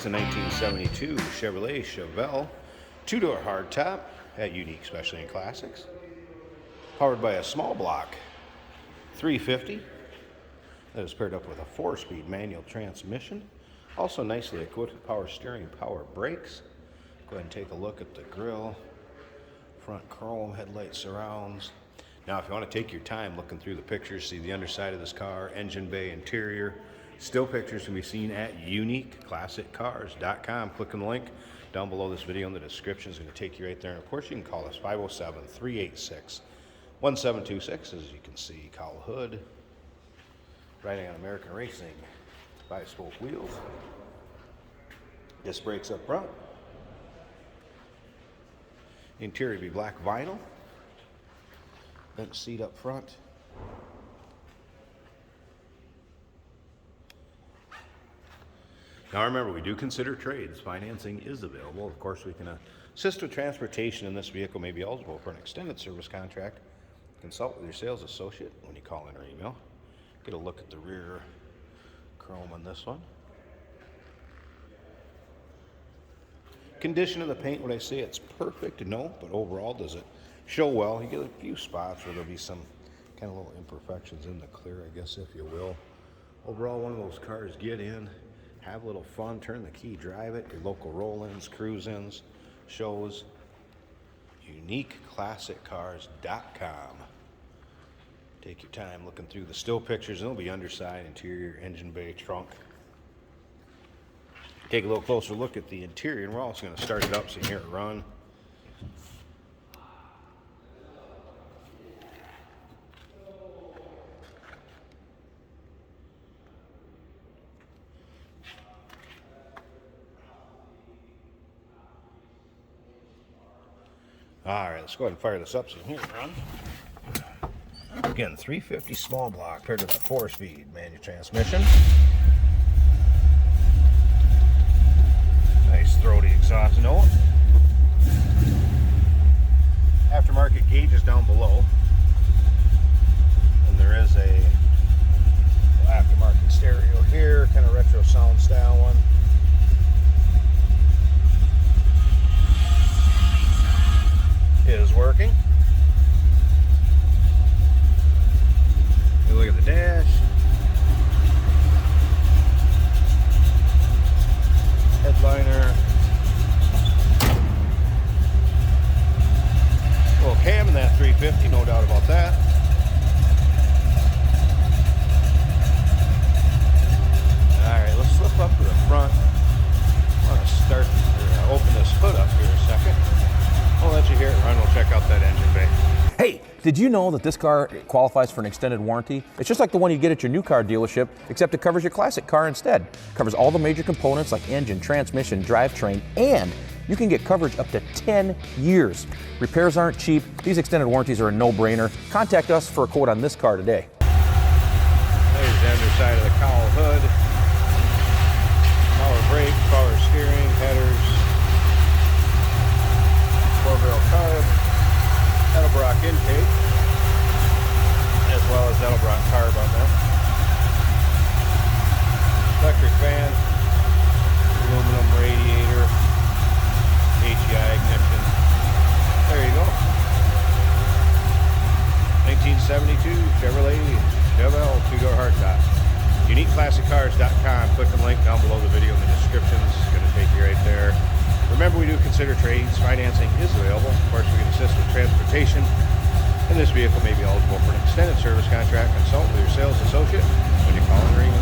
a 1972 Chevrolet Chevelle two-door hardtop at Unique Specialty and Classics. Powered by a small block 350 that is paired up with a 4-speed manual transmission. Also nicely equipped with power steering, power brakes. Go ahead and take a look at the grille. Front chrome, headlight surrounds. Now, if you want to take your time looking through the pictures, see the underside of this car, engine bay, interior. Still pictures can be seen at uniqueclassiccars.com. Click on the link down below this video in the description. It's going to take you right there. And of course, you can call us 507-386-1726. As you can see, cowl hood, riding on American Racing 5-spoke wheels. Disc brakes up front. Interior will be black vinyl. Bench seat up front. Now remember, we do consider trades. Financing is available. Of course, we can assist with transportation in this vehicle. May be eligible for an extended service contract. Consult with your sales associate when you call in or email. Get a look at the rear chrome on this one. Condition of the paint, would I say it's perfect? No, but overall, does it show well? You get a few spots where there'll be some kind of little imperfections in the clear, I guess, if you will. Overall, one of those cars, get in, have a little fun, turn the key, drive it, your local roll-ins, cruise-ins, shows. uniqueclassiccars.com. Take your time looking through the still pictures. It'll be underside, interior, engine bay, trunk. Take a little closer look at the interior, and we're also going to start it up so you can hear it run. All right, let's go ahead and fire this up so you can hear it run. Again, 350 small block paired with a 4-speed manual transmission. Nice throaty exhaust note. Aftermarket gauges down below. And there is a aftermarket stereo here, kind of retro sound style one. Is working. Look at the dash. Headliner. Little cam in that 350, no doubt about that. Alright, let's slip up to the front. I want to start or open this hood up here a second. I'll let you hear it run. We'll check out that engine bay. Hey, did you know that this car qualifies for an extended warranty? It's just like the one you get at your new car dealership, except it covers your classic car instead. It covers all the major components like engine, transmission, drivetrain, and you can get coverage up to 10 years. Repairs aren't cheap. These extended warranties are a no-brainer. Contact us for a quote on this car today. There's the underside of the cowl hood. Power brakes, power steering, headers. 4-barrel carb, Edelbrock intake, as well as Edelbrock carb on there. Electric fan, aluminum radiator, HEI ignition. There you go. 1972 Chevrolet Chevelle two-door hardtop. uniqueclassiccars.com. Click on the link down below the video in the description. It's going to take you right there. Remember, we do consider trades. Financing is available. Of course, we can assist with transportation. And this vehicle may be eligible for an extended service contract. Consult with your sales associate when you call and ring.